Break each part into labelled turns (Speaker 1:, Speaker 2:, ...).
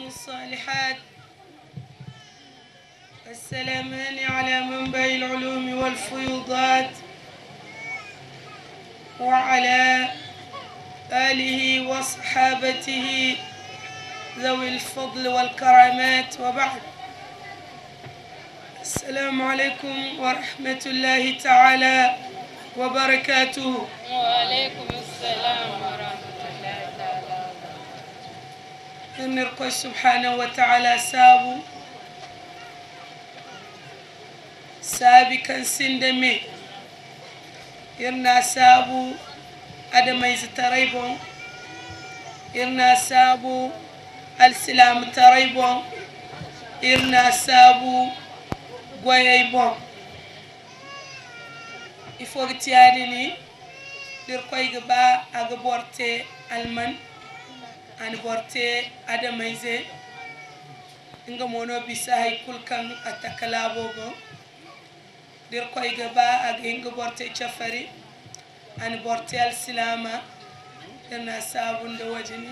Speaker 1: الصالحات والسلامان على منبع العلوم والفيوضات وعلى آله وصحابته ذوي الفضل والكرامات وبعد. السلام عليكم ورحمة الله تعالى وبركاته.
Speaker 2: وعليكم السلام ورحمة الله تعالى وبركاته.
Speaker 1: نرقى سبحانه وتعالى سابي كان سندمي إرنا سابو أدميز تريبون إرنا سابو السلام تريبون إرنا سابو غويبون إفوغتيادني لرقى يغبا أغبورتي ألمان أنا بورتي أدميزي إنغا مونو بيساهي كل كان أتكالابوغو dir koy gaba ag inga borte chafari an borte al silama dana sabun da wajini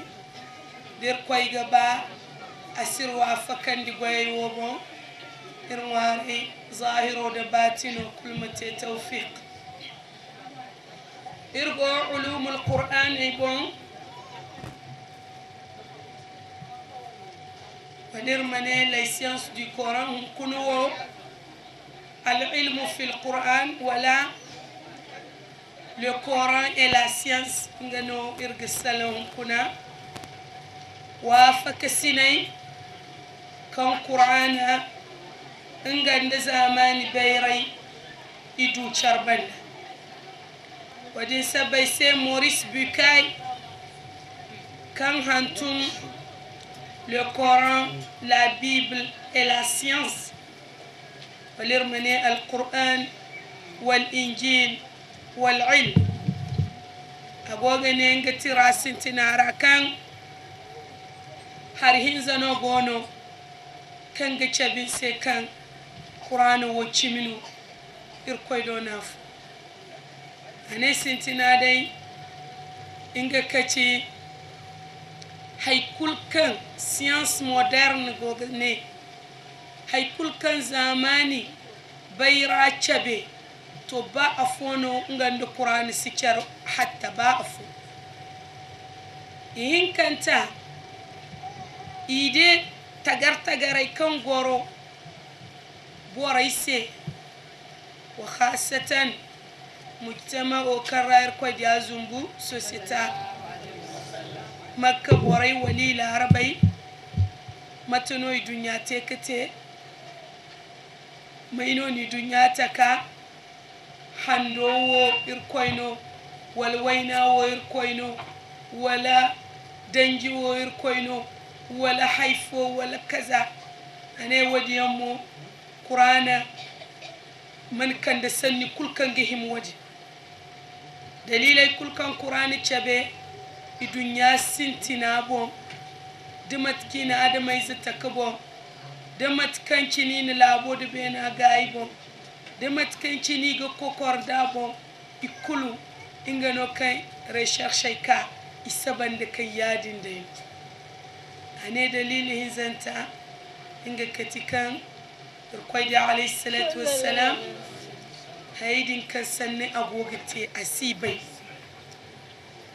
Speaker 1: dir koy gaba asirwa fakandi goy wobo irwari zahiro da batino kulmate tawfiq irgo ulumul qur'an ibon wadir mané les sciences du coran kunuwo العلم في القرآن ولا le Coran et la science ngano irgisalon kuna wafaka sinai kan Qur'ana nganda zamani bayrai idu charbanda wadin sabai sai Maurice Bucaille kan hantum le Coran, la Bible et la science ولرمني القرآن والإنجيل والعلم أبوغني انغتي راسين تنارا كان هارهين زنو غونو كان غتشابين سي كان قرآن وچمينو إركوي دو ناف أنا سنتنا داي إنغا كتي هاي كل كان سيانس مودرن غوغني hay kulkan zamani bayra chabe to ba afono ngande qur'ani sikar hatta ba afo yin kanta ide tagartagarai kan goro borai se wa khasatan mujtama o karar ko jazumbu societa makka borai wali la arabai matano dunya tekete maino ni dunya taka handowo irkoino walwaina wo irkoino wala danji wo irkoino wala haifo wala kaza ane wajiyammo qur'ana man kan da sanni kulkan gihim waje dalilai kulkan qur'ani chabe idunya sintina bon dimatkina adamai zatakabo demat kancini ni labo de bena gaibo demat kancini go kokorda bo ikulu ingano kai recherche ka isabande kai yadin de ane dalili hizanta inga katikan irkoidi alayhi salatu wassalam haidin kan sanne agogite asibai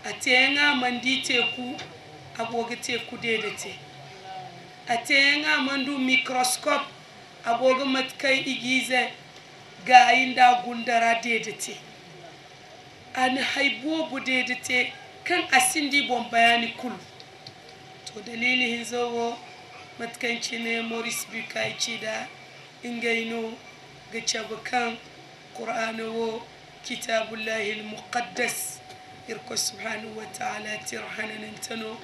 Speaker 1: atenga mandite ku agogite ku dedete atenga mandu microscope agogo matkai igize ga inda gundara dedete an haibobu dedete kan asindi bon bayani kul to dalili hinzo matkanci ne Maurice Bucaille cida ingaino ga chabakan qur'ano wo kitabullahi almuqaddas irko subhanahu wa ta'ala tirhanan tano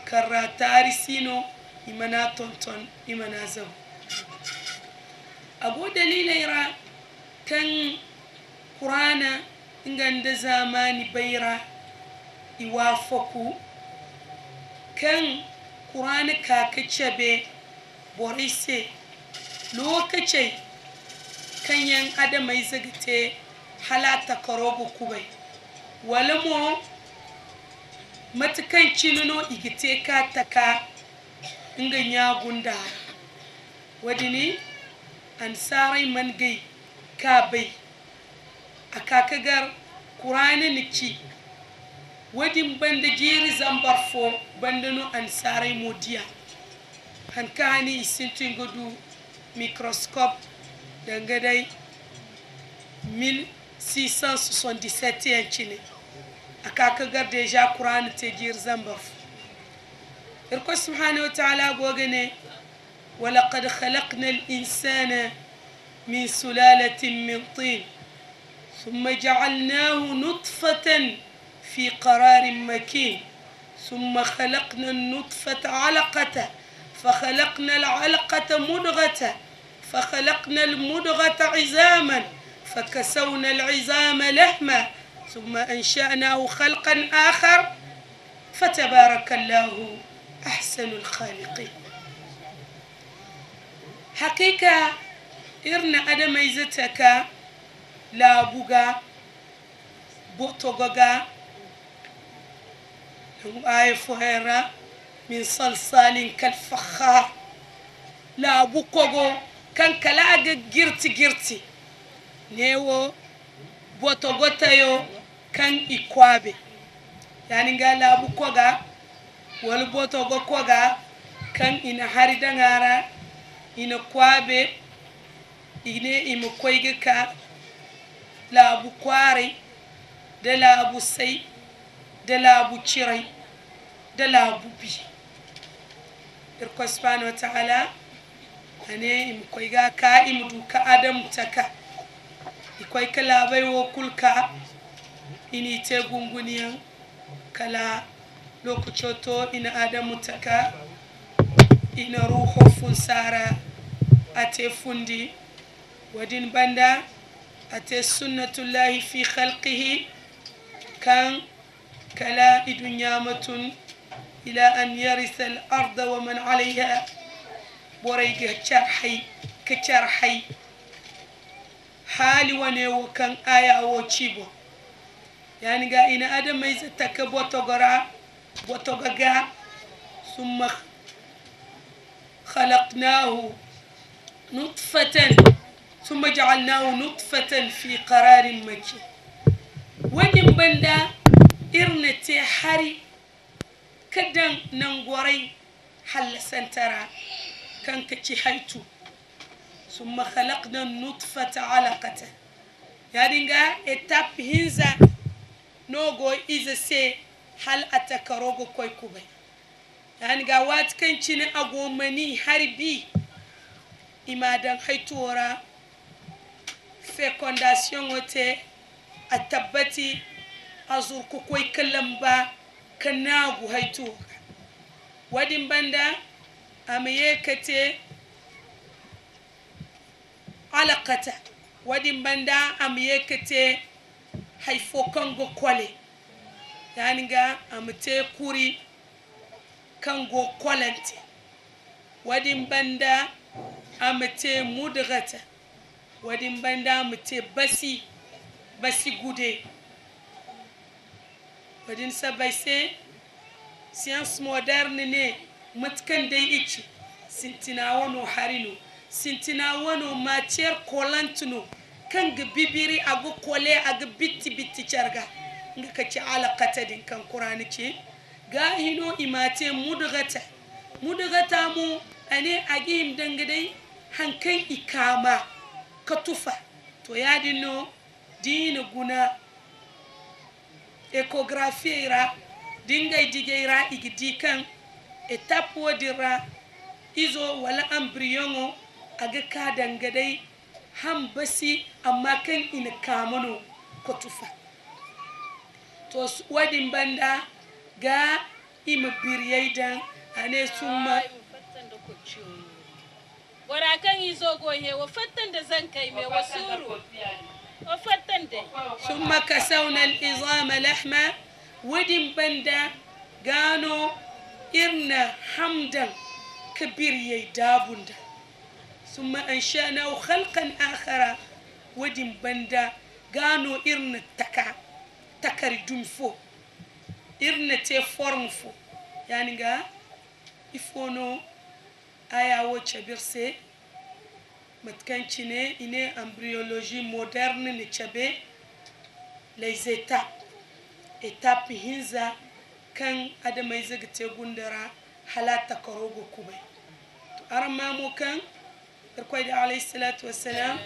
Speaker 1: karra tarisino imana tonton imana zau abu dalilai ra kan qur'ana inganda zamani bayra iwafaku kan qur'ana kakace borise lokaci kan yan adamai zagite halata karogo kubai walamo matakan cinino igite ka taka nga nyagunda wadini ansarai man gai ka bai akakagar qur'ani niki wadin banda jiri zambar fo bandano ansarai modiya hankani isintin gudu microscope dangadai 1677 yancine akakagar deja qur'ani te jiri zambar fo irko subhanahu wa ta'ala gogane ولقد خلقنا الإنسان من سلالة من طين ثم جعلناه نطفة في قرار مكين ثم خلقنا النطفة علقة فخلقنا العلقة مضغة فخلقنا المضغة عظاما فكسونا العظام لحما ثم أنشأناه خلقا آخر فتبارك الله أحسن الخالقين حقيقة إرنا أدم إزتك لا بوغا بوتوغا آية فهيرة من صلصال كالفخار لا بوكوغو كان كلاغ جيرتي نيو بوتوغو تايو كان إكوابي يعني قال لا بوكوغا والبوتوغو كوغا كان إن هاريدا ngara ina kwabe ine ima koyge ka laabu kware da laabu sai da laabu cirai da laabu bi irko subhanahu wa ta'ala ane im koyga ka imdu ka adam taka ikoy kala bay wo kulka ini te gunguniyan kala lokuchoto ina adam taka ina ruho funsara ate fundi ودين بندا أتى سنة الله في خلقه كان كلا دنيامة إلى أن يرث الأرض ومن عليها بوريك كشرحي حالي ونيو كان آية وشيبو يعني قا إن آدم يزتك بوتوغا ثم خلقناه نطفة ثم جعلناه نطفة في قرار مكين ودين بندا إرنتي حري كدن ننغوري حل سنترا كان كتي حيتو ثم خلقنا النطفة علقة يعني غا إتاب هنزا نوغو إذا سي هل أتكروغو كوي كوبي يعني غا وات كنشين أغو مني حربي إمادن حيتورا fécondation wote atabati azur ko koy kalamba kanagu haytu wadin banda amyekate alaqata wadin banda amyekate hayfo kango kwale yani ga amte kuri kango kwalante wadin banda amte mudghata wadin banda mute basi gude wadin sabaise science moderne ne matkan dai ichi sintina wono harino sintina wono matière collante kan ga bibiri agu kole aga bitti charga nga kaci alaqata din kan qur'ani ce ga hino imate mudghata mu ane agim dangadai hankan ikama katufa to yadino dina guna échographie ira dinga digeira igidi kan étape wodira izo wala embryon aga ka dangadai ham basi amma kan ina kamano katufa to wadin banda ga ima biriyaidan ane summa
Speaker 2: wara kan izo goye wa fattan da zan kai me wasuru wa fattan da
Speaker 1: summa kasawna al-izama lahma wadin banda gano irna hamdan kabir yai dabunda summa ansha'na khalqan akhara wadin banda gano irna takari dumfo irna te forme fo yani ga ifono aya wo chabirse matkanci ne ine embryologie moderne ne chabe les étapes hinza kan adamai zagate gundara halata karogo kubai to arma mo kan irkoy da alayhi salatu wassalam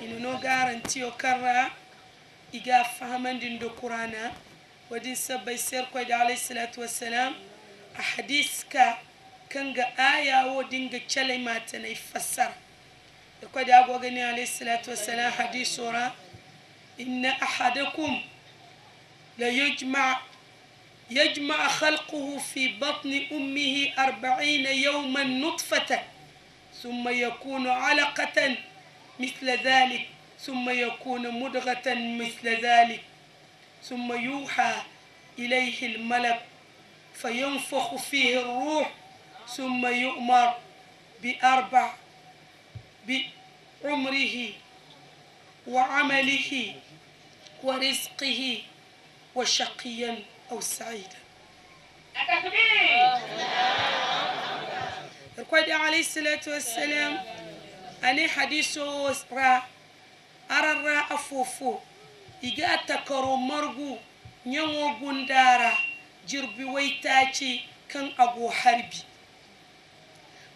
Speaker 1: ina no garanti o karra iga fahamandin do qur'ana wadin sabai sir koy da alayhi salatu wassalam a hadis ka kanga aya wo dinga chale mata ne fassara irkoy da go gani alayhi salatu wassalam hadisura inna ahadakum la يجمع خلقه في بطن أمه 40 يوما نطفة ثم يكون علقة مثل ذلك ثم يكون مضغة مثل ذلك ثم يوحى إليه الملك فينفخ فيه الروح ثم يؤمر بعمره وعمله ورزقه وشقيا أو سعيدا. القائد عليه الصلاة والسلام أني حديثه أرى أفوفو إيجا تكرو مرغو نيمو غندارا جربي ويتاچي كان أبو حربي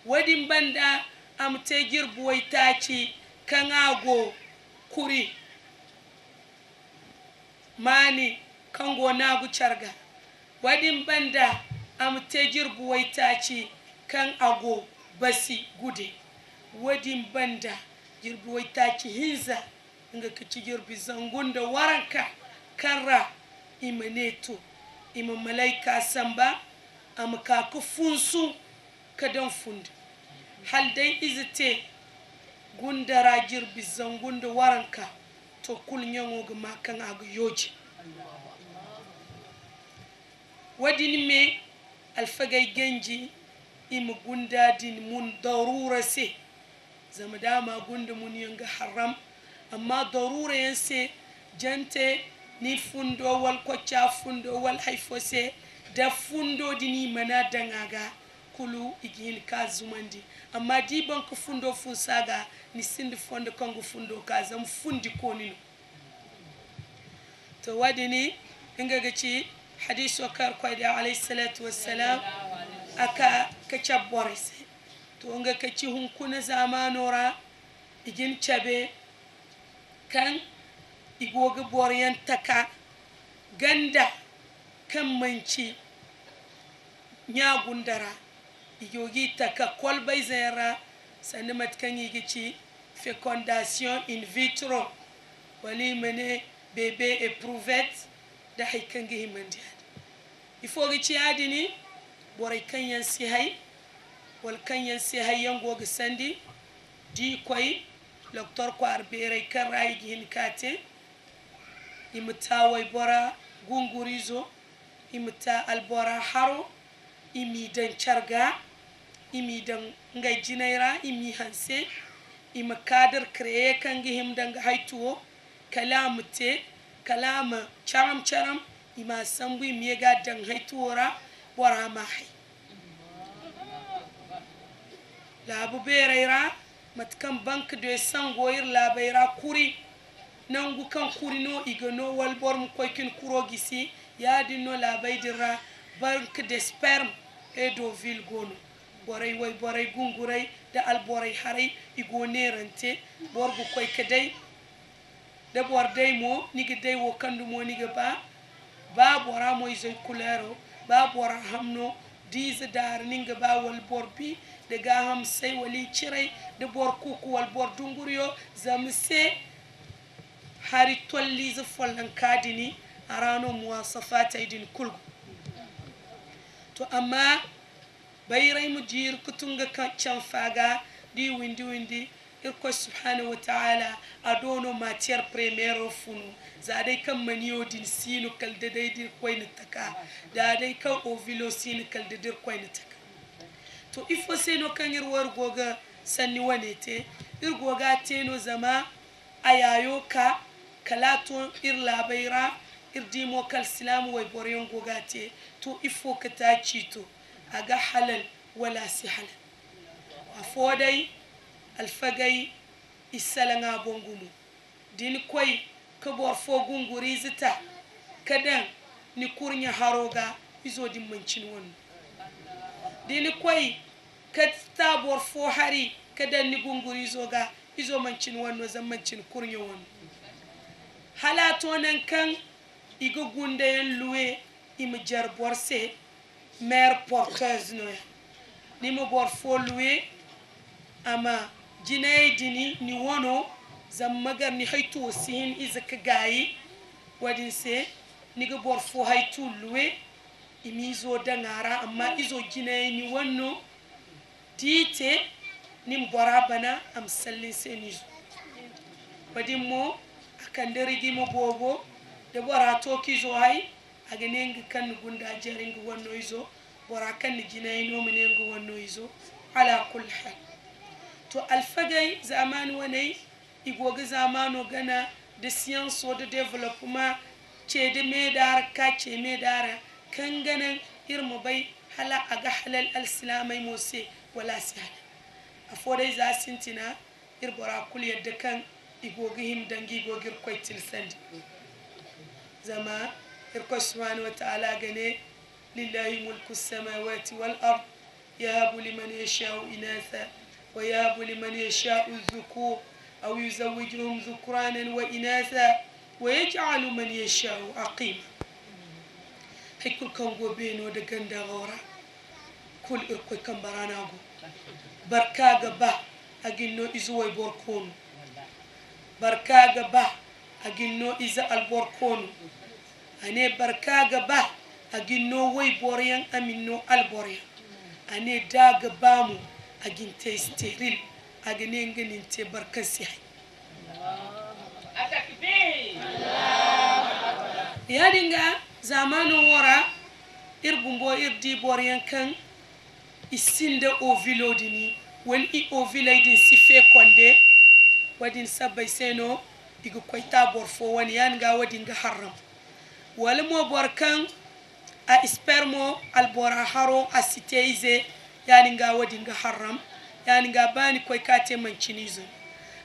Speaker 1: ودين بندا أمتي جربي ويتاچي كان أبو كوري ماني kango nagu charga wadin banda am tejir buwaitaci kan ago basi gude wadin banda jirbu waitaci hinza nga kici jirbi zangunda waranka karra imaneto ima malaika samba am ka kufunsu kadan fund hal dai izite gundara jirbi zangunda waranka to kul nyango ga makan ago yoji ودين مي الفجاي جنجي إم جندا دين من ضرورة سي زمداما جند من ينجح حرام أما ضرورة ينسي جنتة نفندو والكوتشا فندو والحيفوسي دا فندو ديني منا دنغاغا كلو إجين كازوماندي أما دي بانك فندو فنساغا نسند فند كونغ فندو كازم فندي كونينو تو وديني إنغاغتي حديث وكار قيد عليه الصلاة والسلام أكا كتشاب بوريس تونغا كتشي كنا زمانورا إجين تشابي كان إيغوغ بوريان تكا غندا كم منشي نياغوندرا إيغوغي تكا كول بيزيرا سنمت كان يجي fécondation in vitro wali mene bébé éprouvette da hay kange himandi il faut que ci adini boray kanyan si hay wal kanyan si hay yango ga sandi di koy docteur ko arbere karay gin kate imtaway bora gungurizo imta albora haro imi dan charga imi dan ngay jinaira imi hanse ima kadar créer kange himdanga haytuwo kalamte kalama charam ima sambu miega dan haytuwora bora mahi labu bereira matkan bank de sangoir labeira kuri nangu kan kuri no igano wal borm koykin kurogisi yadino labaydira bank de sperme et d'ovule gono boray way boray gunguray da alboray haray igonerante borgu koy kadai da bordai mo nigi dai wo kandu mo nigi ba bora mo izoy kulero ba bora hamno diza dar ninga ba wal borbi de ga ham sai wali cirai de bor kuku wal bor dunguriyo zamse hari tolli za follan kadini arano muwasafata idin kulgu to amma bayray mujir kutunga kan faga di windi irko subhanahu wa ta'ala adono matière première funu zadai kan maniyo din sinu kalde dai dir koyni taka da dai kan ovilo sinu kalde dir koyni taka to ifo seno kan irwar goga sanni wanete irgoga teno zama ayayo ka kalato irla bayra irdimo kal islam way boryon gogate to ifo ka ta cito aga halal wala si halal fodai alfagai isalanga bongumu din koy ka bor fo gunguri zita kadan ni kurnya haroga izo din mancin won din koy ka ta bor fo hari kadan ni gunguri zoga izo mancin won zamancin kurnya won halato nan kan igo gundayen loué im jar borse mère porteuse no ni mo bor fo loué ama jinay dini ni wono zammagar ni haytu sin izaka gayi wadin se ni go bor fo haytu loué imizo dangara amma izo jinay ni wonno dite nim borabana am sallin senizo wadin mo akandari gi mo bobo de bora toki zo hay aganeng kan gunda jaring wonno izo bora kan jinay no meneng wonno izo ala kull hal to alfagay zaman wonay igoga zamano gana de science ou de développement ce de medar ka ce medara kan ganan irmo bay hala aga halal alislamay mose wala sala afoday za sintina irbora kul yadda kan igoga him dangi gogir koytil sandi زما إركو سبحانه وتعالى قال لله ملك السماوات والأرض يهب لمن يشاء إناثا ويهب لمن يشاء الذكور أو يزوجهم ذكرانا وإناثا ويجعل من يشاء عقيما هي كل كان بينو دغندا غورا كل إركو كان براناغو بركا غبا أجنو إزوي بوركون بركا غبا aginno iza alborkono ane barkaga ba aginno way boryan aminno alboryan ane daga bamu aginte steril agine ngeninte barkasi hay atakbir ya dinga zamanu wora irbumbo irdi boryan kan isinde o vilodini wal i o vilaydin sife konde wadin sabay seno igu koyta bor fo wani yan ga wadi nga haram wala mo bor kan a spermo al bora haro a siteize yani nga wadi nga haram yani nga bani koy kate mancinizo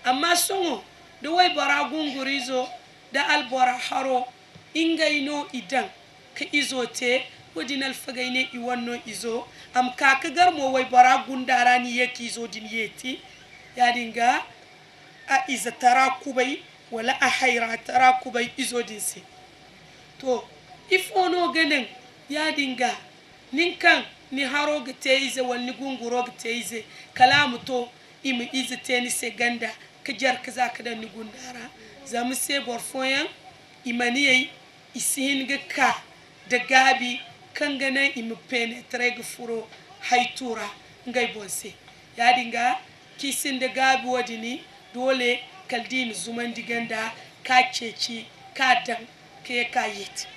Speaker 1: amma songo do way bora gungurizo da al bora haro ingayno idan ka izote wadi nal fagayne I wonno izo am ka kagar mo way bora gundarani yeki izo din yeti yani nga a izatara kubay wala a hayra tara kubay izo dinse to ifono ganen ya dinga ninkan ni haro gteize wal ni gunguro gteize kalamu to imi ize teni se ganda ka jar kaza ka dan ni gundara zamu se borfoyan imaniyai isihin ga ka da gabi kan ganan imi penetre ga furo haitura ngai bonse ya dinga kisin da gabi wadini dole kaldin zuman diganda ka ceci ka dan ke kayet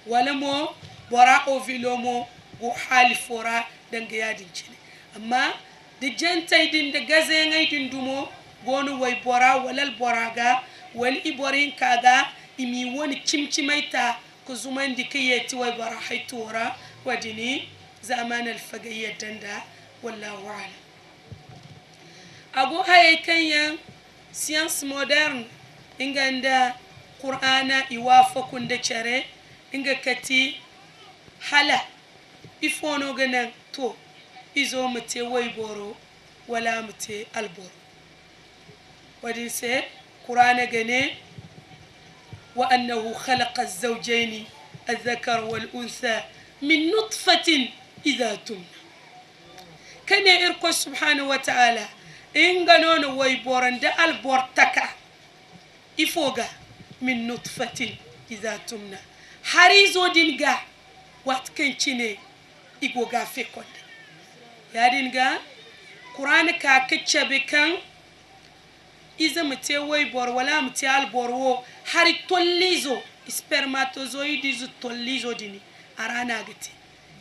Speaker 1: wala mo bora o vilomo go halifora danga yadin cine amma de jantay din de gaze ngay din dumo gonu way bora walal boraga wal iborin kaga imi woni cimcimaita ko zuman dikiyeti way bora haytora wadini zaman al fagayya danda wallahu a'lam ago haye kanya science moderne inganda qur'ana iwafakun da chere inga kati hala ifono ganan to izo mate wayboro wala mate alboro wadin se qur'ana gane wa annahu khalaqa az-zawjayn الذكر والأنثى من نطفة إذا تمنى كان إركو سبحانه وتعالى إنغانون ويبورن دا البورتكا إفوغا من نطفة إذا تمنى حريزو دينغا واتكن چيني إغوغا فيكون يا دينغا قرآن كاكتشا بكان إذا متى ويبور ولا متى البورو حري توليزو spermatozoides tollizo dini arana gati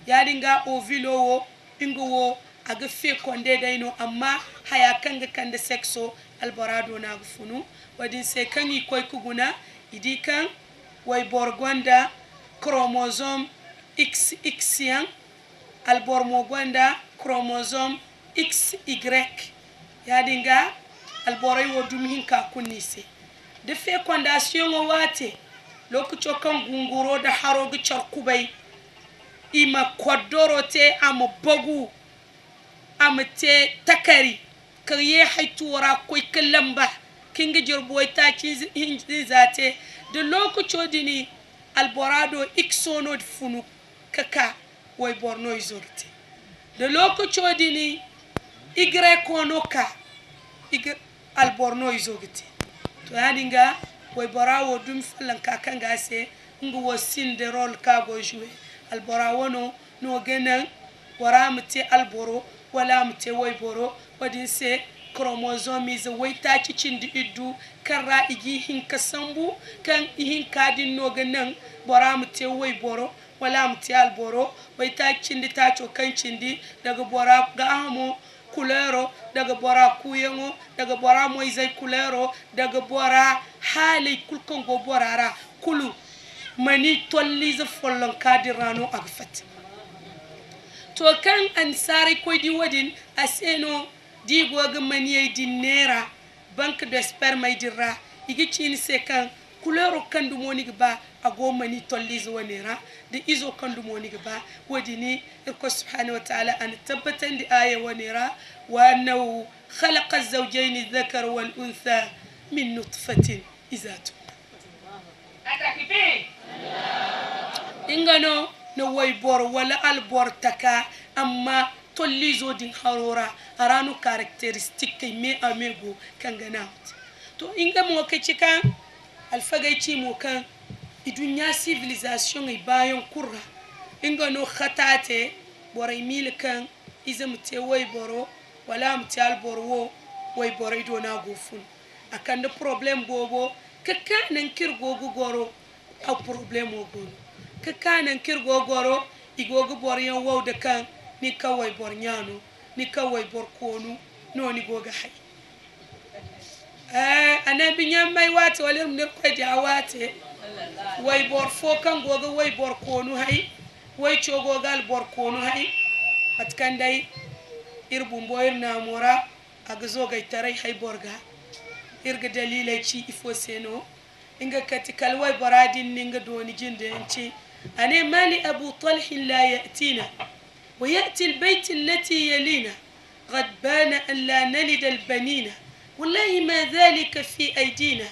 Speaker 1: yadinga ovilo ingo aga fekonde dayno amma haya kanga kande sexo alborado na gufunu wadin se kangi koy kuguna idi kan way borgonda chromosome XX yan albor mo gonda chromosome XY ya dinga alborai wo dum hinka kunnise de fécondation o wate lokaco kan gunguro da harogi charkubai ima kodorote ama bogu ama te takari kariye haitura koi kalamba kinga jirboy ta kin zate de lokaco dini alborado iksono funu kaka way borno izorte de lokaco dini igre konoka alborno izogite to yadinga way borawo dum falan kakanga se ngu wasin de role ka go jouer alborawo no genan wara mate alboro wala mate way boro wadin se chromosome is way ta cicindi iddu karra igi hinka sambu kan hinka din no genan bora mate way boro wala mate alboro way ta cindi ta cokan cindi daga bora ga amo kulero daga bora kuyengo daga bora moizai kulero daga bora hali kulkon go borara kulu mani tolliza follon kadirano agfat to kan ansari ko di wadin aseno di goga mani dinera banque de sperme dira igi cini se kan kulero kandu moni ba ago mani tolliza wanera de izo kandu moni ba wadini irko subhanahu wa ta'ala an tabbatan di aya wanera wa annahu khalaqa az-zawjayn adh-dhakara wal-untha min nutfatin iza ingano no way bor wala al bor taka amma tollizo din harora arano caractéristique me amego kangana to inga mo kecika alfagay ci mo kan idunya civilisation e bayon kurra inga no khatate boray mil kan izamte way boro wala mte al borwo way boray do na gofun akande problème bobo kaka nan kirgogo goro aw problème o goro kaka nan kirgogo goro igogo boryan wow de kan ni kawai bornyano ni kawai borkonu no ni goga hay anabi nyamay wate wala mun ko ja wate way bor fo kan goga way borkonu hay way chogogal borkonu hay patkandai irbum boyir na mora agzo gaytaray hay borga irga dalilai ci ifo seno inga katikal way baradin ninga doni jinde enci ane mali abu talh la yatina wa yati albayt allati yalina غضبان أن لا نلد البنين والله ما ذلك في أيدينا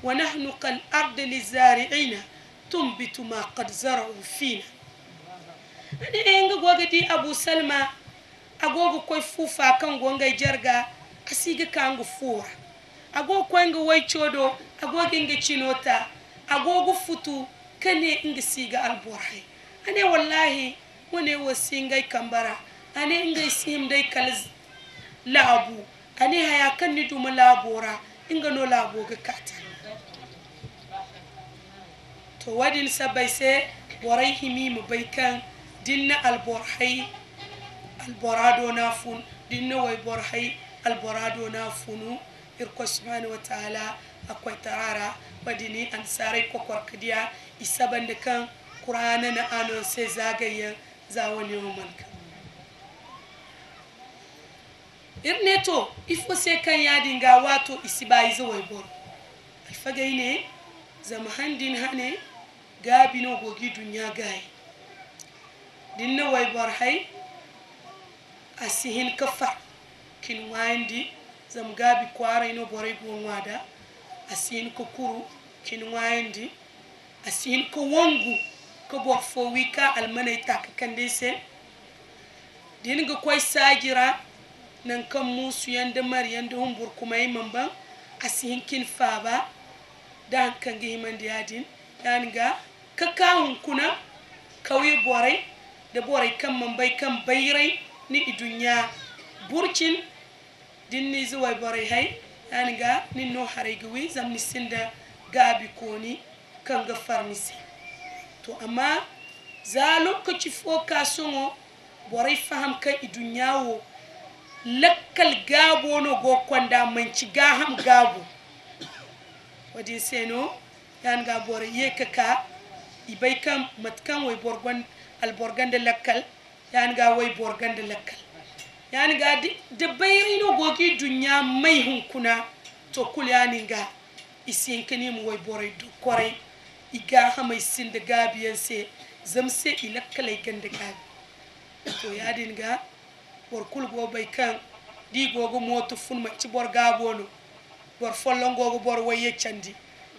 Speaker 1: ونحن كالأرض للزارعين تنبت ما قد زرعوا فينا أنا إنغا غوغدي أبو سلمى أغوغو كوي فوفا كان غونغا جرغا أسيغا كان غفورا ago kwanga way chodo ago ginga chinota ago futu kane inga siga alborhay ane wallahi wone wasinga kambara ane inga sim dai kalz labu ane haya kan ni duma labora inga no labo ga kata to wadin sabai se boray himi mu baykan dinna alborhay alborado nafun dinna way borhay alborado nafunu irko subhanahu wa ta'ala akwai tarara wadini ansare ko korkdiya isabande kan qur'ana na anon se zagayen zawani manka irneto ifo se kan yadinga wato isibai zawai bor alfagaine zamahandin hane gabino gogi dunya gai dinna way bor hay asihin kafar kin wandi zam gabi kwara ino boray go wada asin ko kuru kin wandi asin ko wongu ko bo fo wika almanay tak kandese din go koy sajira nan kam musu yande mar yande humbur kumay mamban asin kin faba dan kan gi mandi yadin dan ga kakawun kuna kawi boray de boray kam mambay kam bayray ni idunya burkin dinni zuway boray hay aniga ninno haraygwi zamni sinda gabi koni kanga farnisi to amma zalo ko ci foka songo boray faham ka idunyawo lakkal gabo no go konda manci gaham gabo wadi seno yanga boray yekaka ibay kam matkan way borgon al borgande lakkal yanga way borgande lakkal yani ga de bayri no gogi dunya mai hunkuna to kul yani ga isin kani mu way boray do koray iga hamay sinde gabiyan se zamse ilakalay gande gabi to yadin ga bor kul go bay kan di gogo moto fun ma ci bor gabono bor follon gogo bor waye candi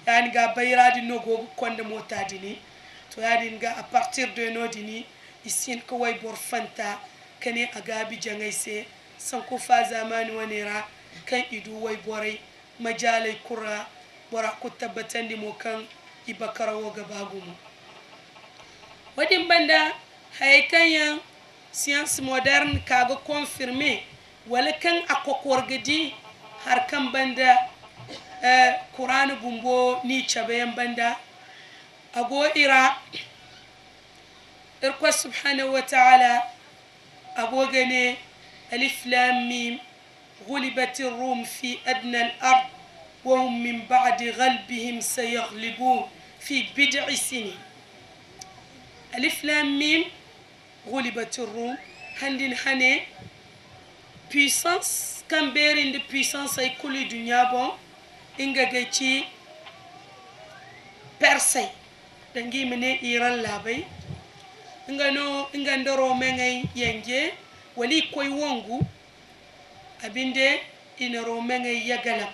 Speaker 1: yani ga bayradi no gogo konde motadi ni to yadin ga a partir de no dini isin ko way bor fanta kane agabi jangay se sanko fa zamani wanira kan idu way boray majalay kura bora ko tabbatandi mo kan ibakara wo gabagumu wadin banda haykan science moderne kaga confirmer wala kan akokorgadi har kan banda Qur'an bumbo ni chabayan banda ago ira irko subhanahu wa ta'ala ago gane alif lam mim غلبت الروم في أدنى الأرض وهم من بعد غلبهم سيغلبون في بضع سنين ألف لام ميم غلبت الروم هندين هني puissance kan berin de puissance ay kuli dunya bon inga gaci persay dangi mene iran labai inga no inga ndoro mengay yenge wali koy wongu abinde ina ro mengay yagalam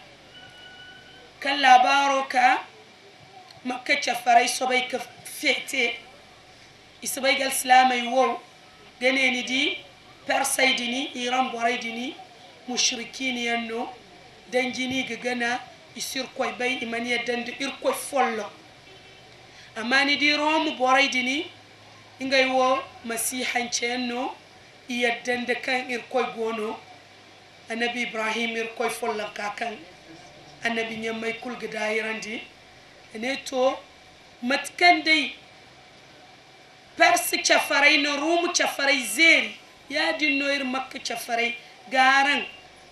Speaker 1: kan labaro ka makka chafaray sobay ka fete isbay gal islamay wo ganeni di persay dini iran boray dini mushrikin yanno danjini gagana isir koy bay imaniya dande ir koy follo amani di rom boray dini ingay wo masihan cenno iya dande kan ir koy gono annabi ibrahim ir koy follo ka kan annabi nyamay kul gadayrandi ne to matkan dai persi chafaray no rum chafaray zeri ya dinno ir makka chafaray garan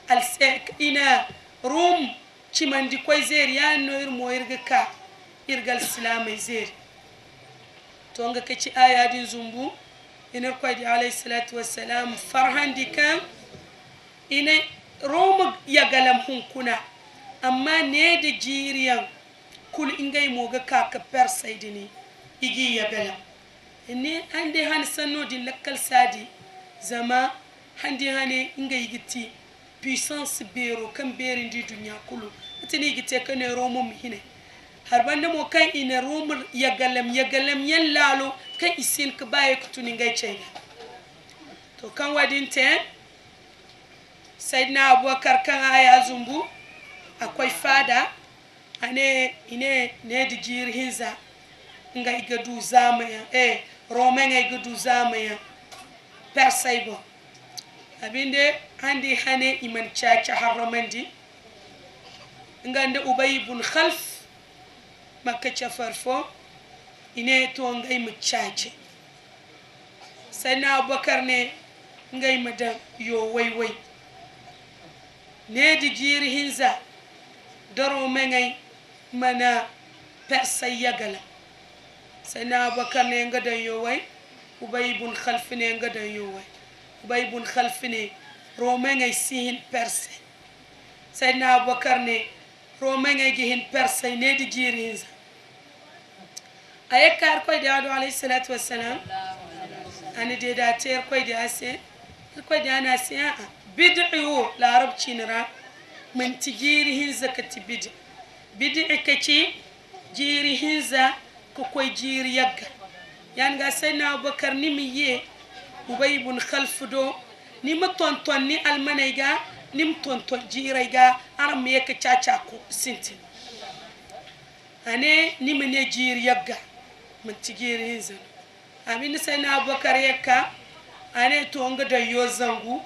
Speaker 1: alsek ina rum chimandi koy zeri ya no ir moyirga ka irgal islamay zeri to nga kaci aya din zumbu ina koy di alayhi salatu wassalam farhandi kan ina rum ya galam hunkuna amma ne da jiriyan kul ingay moga ka persay dini igi ya galam ne ande han sanno din lakkal sadi zama handi hane ingay giti puissance bero kan berin di dunya kulu tini gite kan romo mihine har bande mo kan ina romo ya galam yan lalo kan isin ka baye kutuni ngay ceyna to kan wadin te sayyidina abubakar kan aya zumbu akwai fada ane ine ne di jir hinza nga igadu zamaya rome nga igadu zamaya persaybo abinde handi hane iman chacha haramandi ngande ubay ibn khalf makka chafarfo ine to ngay mu chache sana abubakar ne ngay madan yo way ne di jir hinza daro mengay mana persay yagala sana abubakar ne ngada yo way ubay ibn khalf ne ngada yo way ubay ibn khalf ne rome ngay sihin perse sana abubakar ne rome ngay gihin persay ne di jirinza ayekar koy de adu alayhi salatu wassalam ani de da ter koy de ase koy de ana sia bid'u la arab chinra من تجيري هنزا كتبدع بدع كتي جيري هنزا كوكوي جيري يقا يعني قاسينا أبو بكر نميي وبي بن خلف دو نم تونتون ني المانيغا نم تونتون جيريغا أرمي كتشاكو سنتي أنا نمني جيري يقا من تجيري هنزا أمين سينا أبو بكر يكا أنا تونغ دا يوزنغو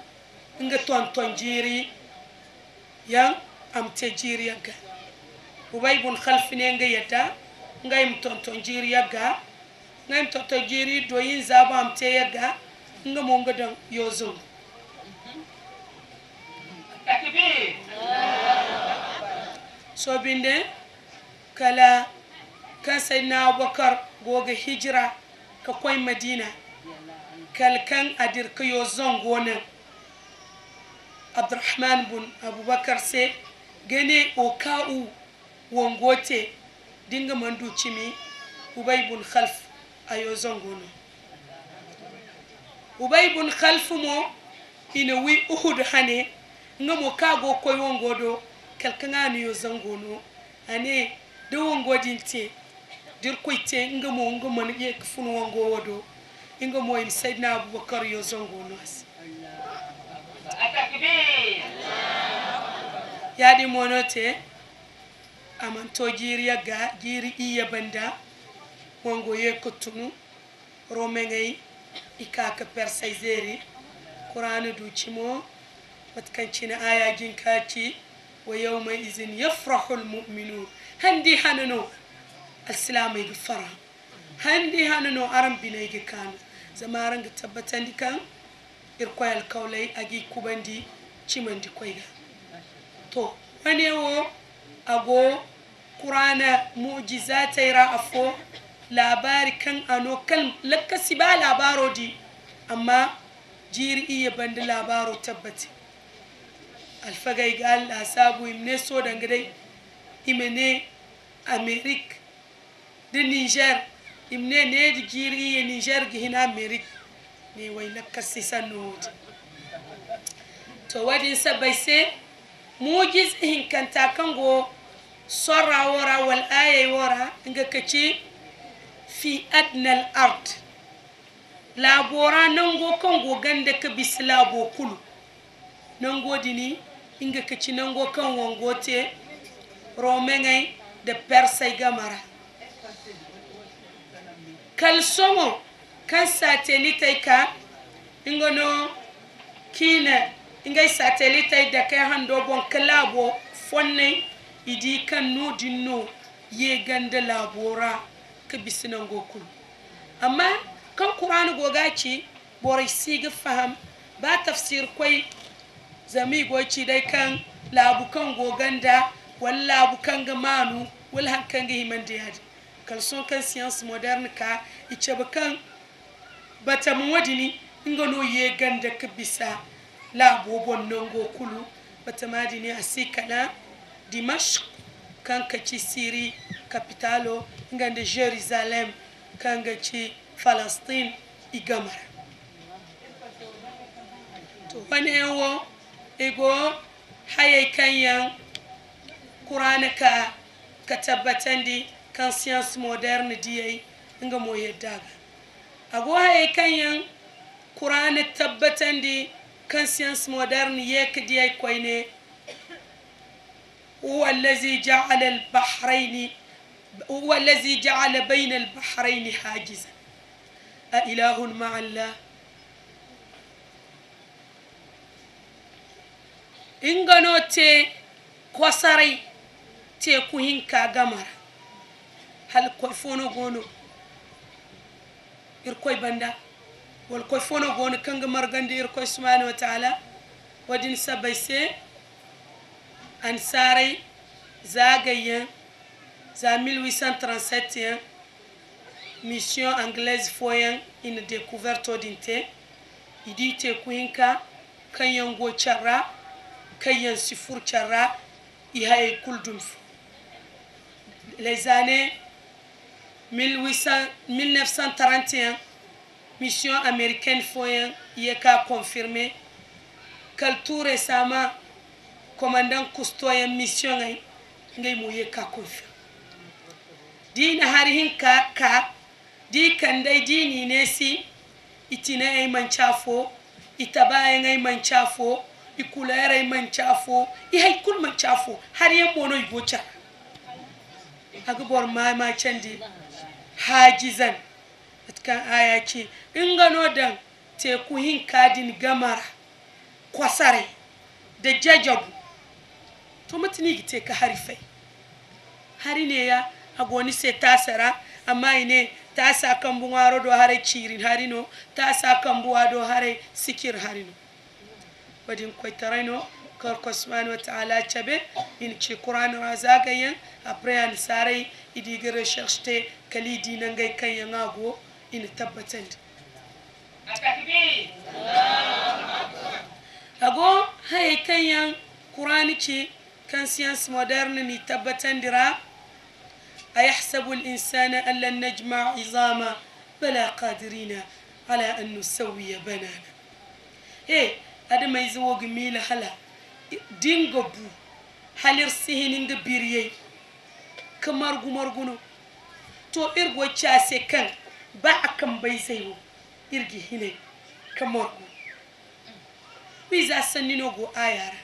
Speaker 1: نغا تونتون جيري yang am te jiriya ga ubay bun khalf ne nga yata ngay tonton jiriya ga ngay tonton jiri do yin zaba am te yaga nga mo nga dan yozo takbir so binde kala kan sayna abubakar goga hijra ka koy madina kal kan adir ka yozon gona Abdurrahman bin Abubakar se gane oka'u wongote dinga mandu chimi Ubay bin Khalf ayo zongono Ubay bin Khalf mo ina wi Uhud hane ngamo kago koy wongodo kalkanga ni yo zongono ane de wongodinte dir koyte ngamo ye kfunu wongo wodo ngamo in Sayyidina Abubakar yo zongono yadi monote amanto jiriya ga jiri iya banda wongo ye kotunu romengay ikaka persaizeri qur'anu du chimo watkancina aya jinkaci wa yawma izin yafrahul mu'minun handi hanano al-islam yi fara handi hanano aram binay ge kan zamaran ga tabbatandi kan irkoyal kawlay agi kubandi cimandi koyga to wane wo ago qur'ana mu'jizatay ra'afo labari kan ano kan lakasi ba labaro di amma jiri iya bandi labaro tabbati alfagay gal asabu imne so dangade imene Amerique de Niger imne ne di jiri iya Niger gi hina Amerique ne way lakasi sanodi to wadin sabayse mujiz hin kanta kango sorra wora wal aya wora nga kaci fi adna al ard labora nango kango gande ka bislabo kulu nango dini inga kaci nango kan wongote romengay de persay gamara kalsomo kan satellite ka ingono kina ingay satellite da kay hando bon kalabo fonne idi kan no dinno ye ganda labora ka bisinan gokul amma kan qur'an gogaci boray siga faham ba tafsir koy zami goci dai kan labu kan goganda walla labu kan ga manu wal hankan ga himande yadi kalson kan science moderne ka ice kan bata mun wadini ingano ye ganda ka bisa labo bonnon gokulu bata madini asikala Dimashq kan kaci Siri capitalo ngande Jerusalem kan gaci Palestine igamara to wanewo ego haye kanyan Qur'ana ka tabbatandi kan science moderne diyai nga mo yeddaga ago haye kanyan Qur'ana tabbatandi kan science moderne yek diyai koyne هو الذي جعل بين البحرين حاجزا أإله مع الله إنغانو تي كوساري تي كوهين كاغامر هل كويفونو غونو إركوي بندا والكويفونو غونو كنغمر غندي إركوي سبحانه وتعالى ودين سبايسي ansari zagayen za 1837 mission anglaise foyen in découverte d'inte idite kuinka kayan go charra kayan sifur charra ihay kuldum les années 1931 mission américaine foyen yeka confirmé quel tout récemment commandant Cousteau mission ngay mo ye ka kofi dina harihin ka di kandai dini nesi itina ay manchafo itabaye ngay manchafo ikulere manchafo I hay kul manchafo har yan mono ibocha agbor ma chandi hajizan atkan ayaki ingano dan te ku hin kadin gamara kwasare da jajabu to matini gite ka harifai hari ne ya agoni se tasara amma ine tasa kan bunwaro do hare cirin harino tasa kan buwa do hare sikir harino wadin koy tarayno kar ko subhanahu wa ta'ala chabe in ci qur'an razagayen après an sare idi ga recherche kali dinan ngay kan yangago in tabbatand ago hay kanyan qur'ani ce kan science moderne ni tabbatan dira ayahsabu al-insana an lan najma' 'izama bala qadirina ala an nusawwiya banana adama izo gmila hala dingo bu halir sihinin da biriye kamar gumarguno to irgo chase kan ba akan bai sayo irgi hine kamar gu biza sanino go ayara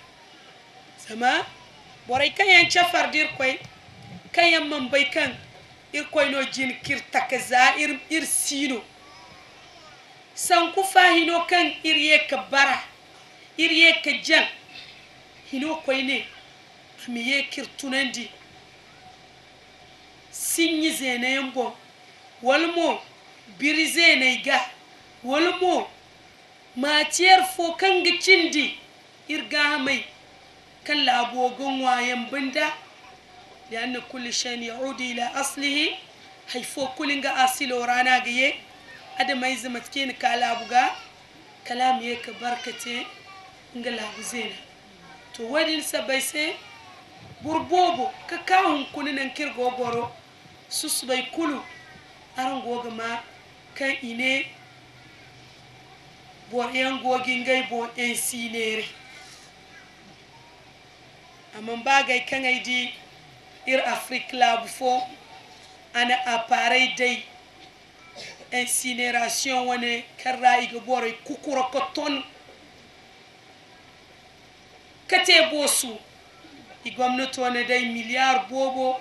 Speaker 1: sama boray kayan chafar dir koy kayan man bai kan ir koy no jin kirta kaza ir sino san ku fahino kan irye ka bara irye ka jan hino koy ne miye kirtunandi sinyi zenayen bon walmo birize naiga walmo matiyar fo kan gicindi irga mai kan labogon wayan binda lianna kulli shay'in ya'udu ila aslihi hayfo kulinga asilo rana gaye adamai zamatkin kala buga kalam yake barkate ngala buzena to wadin sabai sai burbobo ka kawun kunin kirgo goro susbai kulu aran goga ma kan ine boyan gogin gai bo en sinere amman bagay kan aidi ir afrique lab fo ana appareil dai incinération wane karra iga boray kukura ko ton kate bosu i gwamnati wane dai miliyar bobo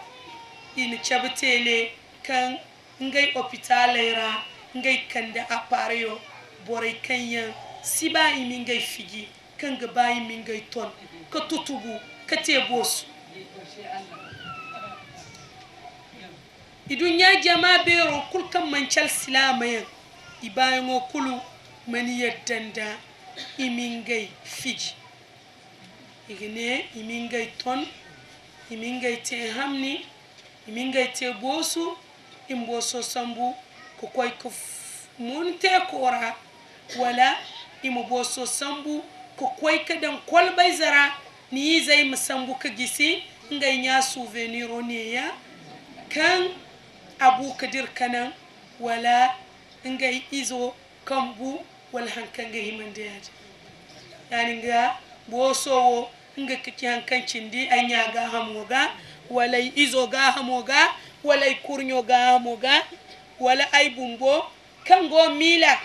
Speaker 1: ina cabtele kan ngai hospitalera ngai kanda appareil boray kanya siba imi ngai figi kan gaba imi ngai ton ka tutubu kate bosu idunya jama bero kul kan mancal silamayan ibayango kulu mani yaddanda imingai fiji igine imingai ton imingai te hamni imingai te bosu imboso sambu ko koy ko munte kora wala imu boso sambu ko koy kadan kolbay zara ni zai musambu ka gisi ngai nya souvenir oniya kan abu kadir kanan wala ngai izo kambu wala hankan ga himande yaji yani nga boso nga kiki hankan cindi anya ga hamoga wala izo ga hamoga wala kurnyo ga hamoga wala ay bumbo kango mila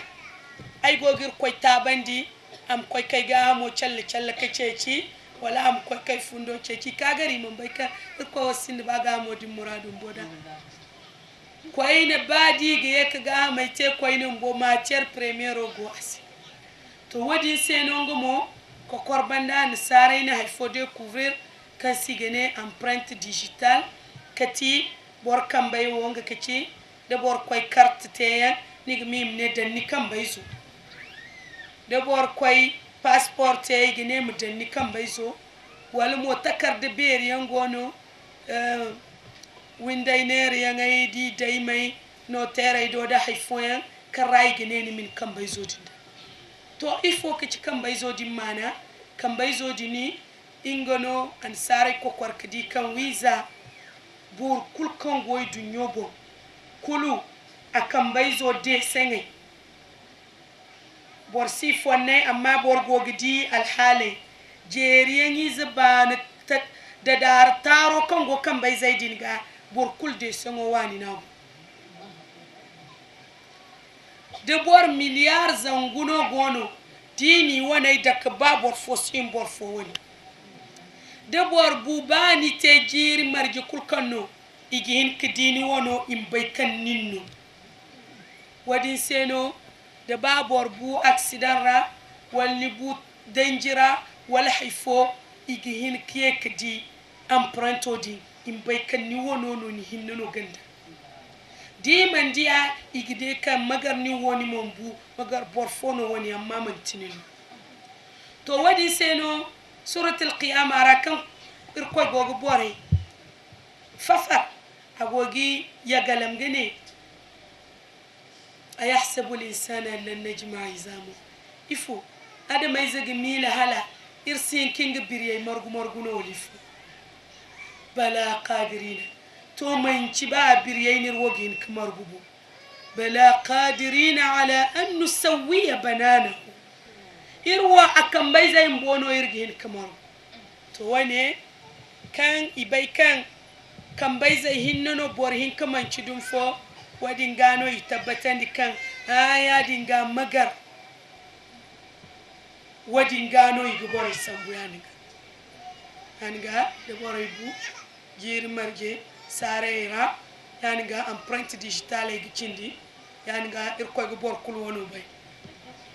Speaker 1: ay gogir koy tabandi am koy kay ga hamo challe challe kececi wala am koy kay fundo ceci kagari mon bayka ko sinde baga hamo di muradum boda koyne baadi ge yek ga may te koyne mbo matière première go asi to wadi senongo mo ko korbanda ni sarayna hay faut découvrir kan sigene empreinte digitale kati bor kambay wonga kati de bor koy carte te ni mim ne dan ni kambay zo de bor koy passeport te gene mu dan ni kambay zo wala mo takarde ber yangono windainer yangay di daymay no tere do da hayfoyan karay geneni min kambay zodinda to il faut que ci kambay zodi mana kambay zodi ni ingono an sare ko korkadi kan wiza bur kul kan goy du nyobo kulu akambay zodi sengay bor si fonne amma bor gogidi alhale jeriyan yizbana da dar taro kan go kambay zaidin ga borkul de songo wani nawo de bor milliard zanguno gono dini wonay dak babor fosim bor fo woni de bor bubani te jiri marji kulkanno igin ke dini wono imbay kan ninno wadin seno de babor bu accident ra walni bu dangira wala hayfo igin kiye kedi emprunto di imbay kan ni wono no ni hinno ganda di man dia igide kan magar ni woni mombu magar borfono woni amma man tinin to wadi seno suratul qiyamah rakan irko gogo bore fafa agogi ya galam gane ayahsabu al-insana lan najma izamu ifo adama izagi mila hala irsin kinga birye margu margu no lifu bala qadirina to manci ba birye nir wogin kamargubu bala qadirina ala an nusawwiya bananahu irwa akan bai zai mbono irgin kamar to wane kan ibai kan bai zai hinno bor hin kamanci dum fo wadin gano itabbatan di kan aya dinga magar wadin gano igobore sambu yaniga de bore bu jir marje sareira yaniga empreinte digitale gicindi yaniga irko go bor kul wono bay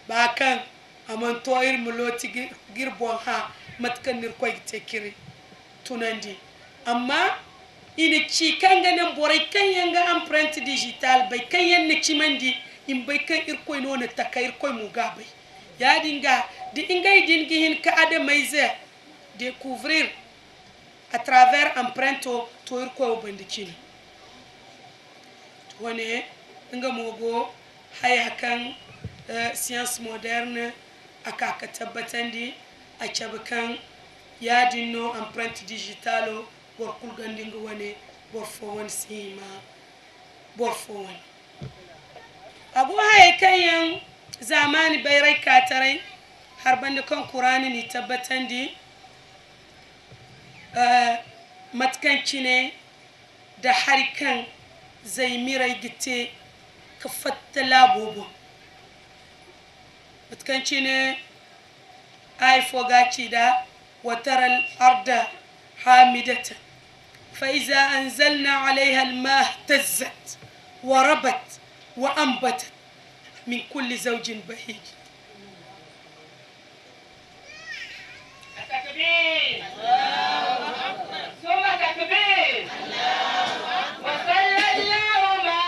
Speaker 1: ba kan aman toir muloti girbon ha matkan nirko gitekiri tunandi amma ina ci kan ganin borai kan yanga empreinte digital bai kan yanne cimandi in bai kan irko no na taka irko mu gabai ya dinga di ingay dingi hin ka adamaize découvrir à travers empreinte to irko bandikini to wane nga mogo haya kan science moderne aka ka tabbatandi a cabakan ya dinno empreinte digitalo bor kulgandinga wane bor fo won sima bor fo won abu haye kayan zamani bayrai katarai har banda kan qur'ani ni tabbatandi matkanci ne da harikan zai mirai gite ka fattala bobo matkanci ne ai fogaci da wataral arda hamidatan فإذا أنزلنا عليها الماء اهتزت وربت وأنبتت من كل زوج بهيج
Speaker 3: التكبير ثم تكبير وصلى الله ما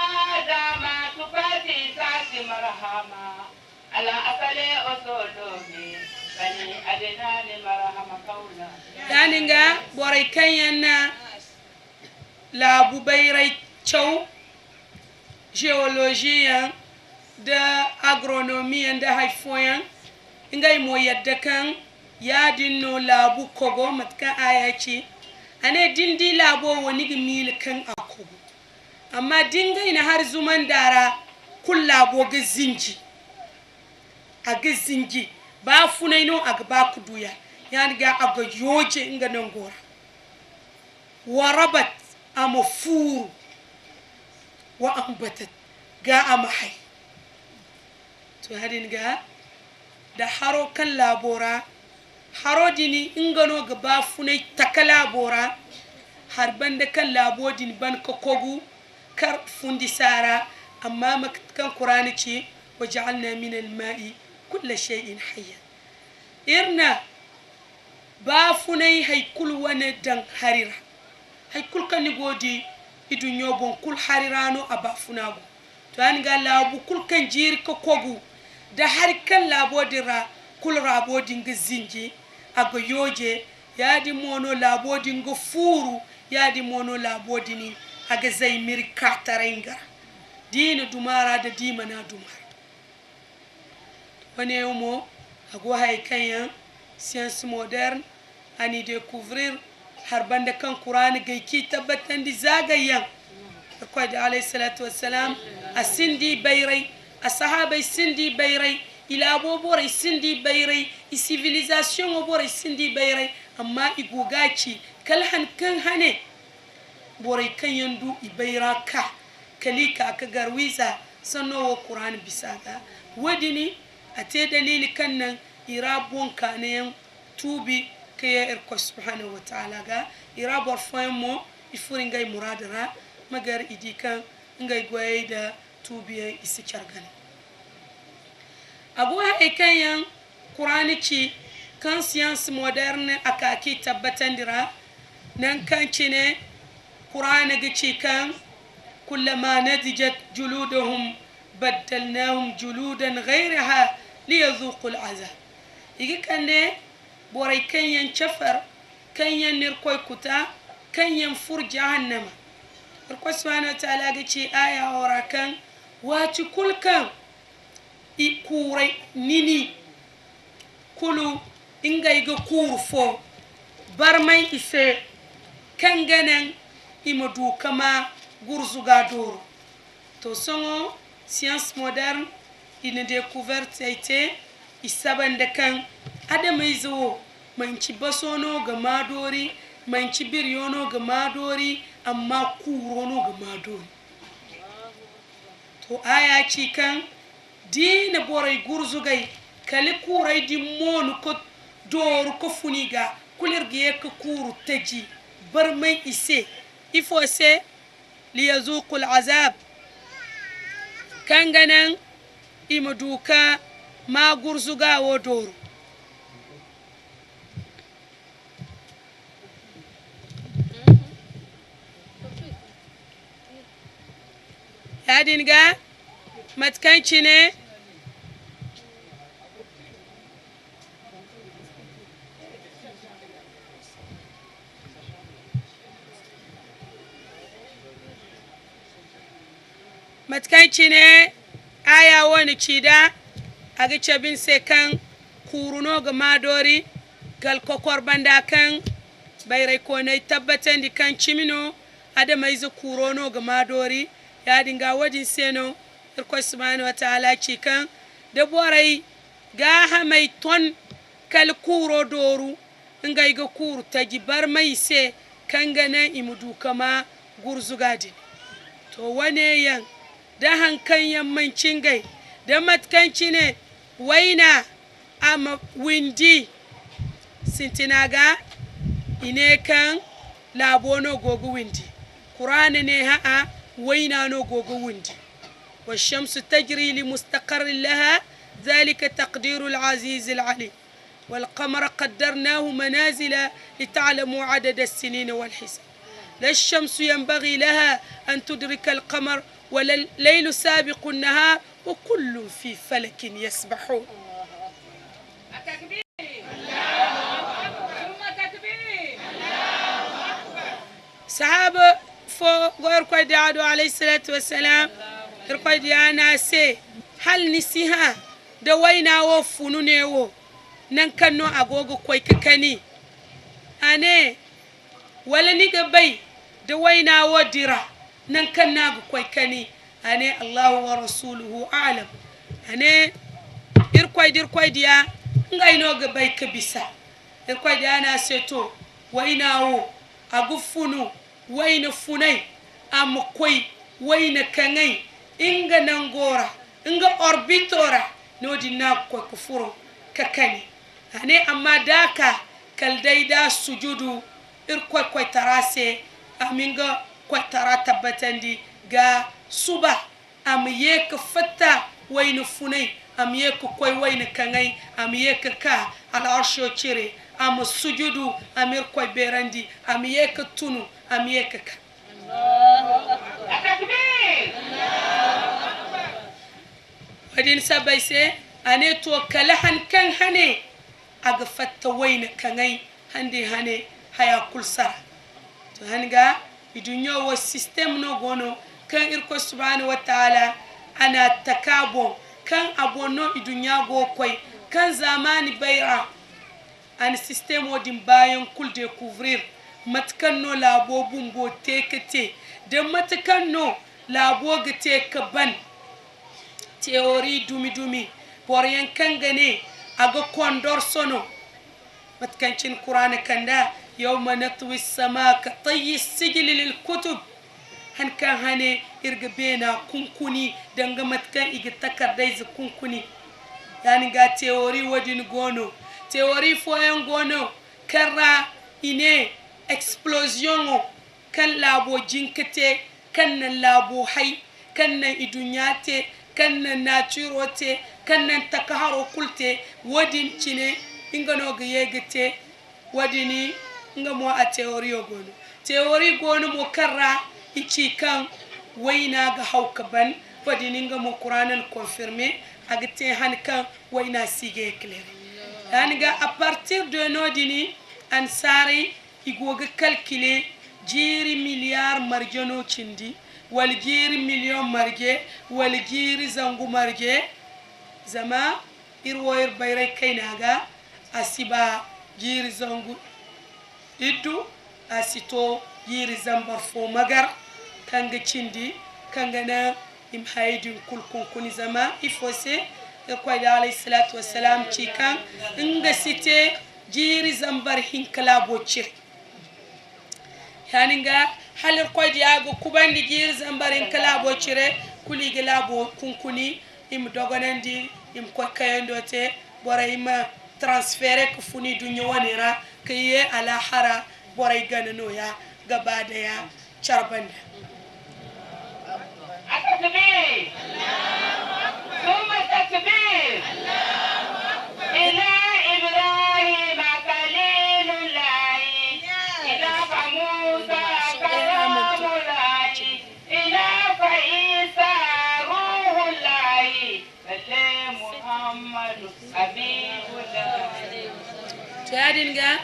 Speaker 3: دام تفاتي ساعة مرحمة على أصل أصولهم بني أدنان مرحمة قولا
Speaker 1: يعني نغا بوري كيانا la bubairai chow géologie da agronomie da haifoyan ingai mo yadda kan ya dinno labu kogo matka ayaci ane dindi labo woni gmil kan akogo amma dingai na har zuman dara kul labo ga zinji aga zinji ba funaino aga ba kuduya yani ga aga yoje inga nangora warabat ama furu wa ambatat ga ama hay to hadin ga da haro kan labora haro dini ingano ga ba funai takala bora har banda kan labodin ban ka kogu kar fundi sara amma kan qur'ani ce waja'alna min al-ma'i kull shay'in hayya irna ba funai haykul wana dan harira haykul kan godi idu nyobon kul harirano aba funago to an ga labu kul kan jir ka kogu da har kan labodira kul rabodin ga zinji aga yoje yadi mono labodin ga furu yadi mono labodini aga zaimir katarenga dina dumara da dimana dumara wane yomo ago hay kanyan science moderne ani découvrir har banda kan qur'ani gaiki tabbatan di zagayan ko da alayhi salatu wassalam asindi bayrai ashabai sindi bayrai ila boborai sindi bayrai civilisation boborai sindi bayrai amma igugaci kalhan kan hane borai kan yandu ibairaka kalika aka garwiza sanno qur'ani bisaga wadini ate dalili kannan irabun kanayan tubi kaya irko subhanahu wa ta'ala ga irabor faymo ifuri ngay muradara magar idika ngay goye da tubiye isi chargan abu haikayan qur'ani ci kan science moderne akaki tabbatandira nan kan cine qur'ani ga ci kan kullama nadijat juluduhum baddalnahum juludan ghayraha liyadhuqu al'azab igi kande boray kanyan chafar kanyan nirkoy kuta kanyan fur jahannama ko subhanahu wa ta'ala ga ci aya orakan wati kulkan i kurai nini kulu inga iga kurfo barmai ise kanganan imadu kama gurzuga doro to songo science moderne une découverte a été isaban da kan adamai zo manci basono ga madori manci biryono ga madori amma kurono ga madori to aya ci kan dina borai gurzugai kali kurai di monu ko doru ko funiga kulirgiye ka kuru taji barmai ise ifo se liyazuqul azab kanganan imaduka ma gurzuga wo doro yadinga matkanci ne matkanci ne aya wani cida a ga cabin sai kan kuruno ga madori gal kokor banda kan bayrai ko ne tabbatan di kan cimino adama izu kurono ga madori ya dinga wadin seno irko subhanahu wataala ci kan da borai ga ha mai ton kal kuro doru ngai ga kuru tagi bar mai se kan gana imudu kama gurzugadi to wane yan da hankan yammancin gai da matkanci ne waina ama windi sintinaga ine kan labono gogo windi qur'ani ne ha'a waina no gogo windi والشمس تجري لمستقر لها ذلك تقدير العزيز العليم والقمر قدرناه منازل لتعلموا عدد السنين والحساب لا الشمس ينبغي لها أن تدرك القمر ولا الليل سابق النهار وكل في فلك يسبحون صحابة فو غير قد عادوا عليه الصلاة والسلام قد أنا سي هل نسيها دوينا وفنونيو ننكنو أغوغو كوي ككني أنا ولا نيجي دوينا وديرا ننكنا كوي كني أنا الله ورسوله أعلم أنا إركوي ديا نغاينو غباي كبسا إركوي ديا أنا سيتو ويناو أغفونو وين فوني أم كوي وين كنغي إنغا نانغورا إنغا أوربيتورا نودي ناكو كفورو ككني أنا أما داكا كالدايدا سجودو إركوي تراسي أمينغا كوي ترا تبتندي ga suba am yek fatta wayna funay am yek koy wayna kangay am yek ka al arsho chire am sujudu amir koy berandi am yek tunu am yek ka wadin sabayse ane to kalahan kan hane aga fatta wayna kangay hande hane haya kulsa to hanga idunyo wo system no gono kan irko subhanahu wa ta'ala ana takabo kan abono idunya go koy kan zamani bayra an system odin bayan kul découvrir matkan no labo bumbo tekete de matkan no labo gete kaban theory dumi poryan kan gane aga kondor sono matkancin qur'an kanda yawma natwi as-samaa ka tayyi as-sijil lil-kutub han kan hane irga bena kunkuni danga matkan iga takardai za kunkuni yani ga theory wadin gono theory foyan gono karra ine explosion kan labo jinkate kan nan labo hay kan nan idunyate kan nan naturote kan nan takaharo kulte wadin cine ingano ga yegate wadini ngamo a theory gono mo karra ichi kan wayna ga hawkaban wadini ngamo qur'anan confirmer agate han kan wayna sige clair yani ga a partir de nodini ansari igoga calculer jiri milliard marjano cindi wal jiri million marje wal jiri zangu marje zama irwoyir bayray kaynaga asiba jiri zangu iddu asito jiri zambar fo magar kanga cindi kanga na im haydin kulkun kuni zama ifose ko da alayhi salatu wassalam cikan inga site jiri zambar hinkala bocir yaninga halir ko diago kubandi jiri zambar hinkala bocire kuli gelabo kunkuni im dogonandi im ko kayandote bora ima transféré ko funi du ñëwanira kayé ala hara boray ganano ya gabada ya charbanda
Speaker 3: التكبير ثم التكبير إلى إبراهيم خليل الله إلى موسى كلام الله إلى عيسى روح الله محمد حبيب الله
Speaker 1: تادينغا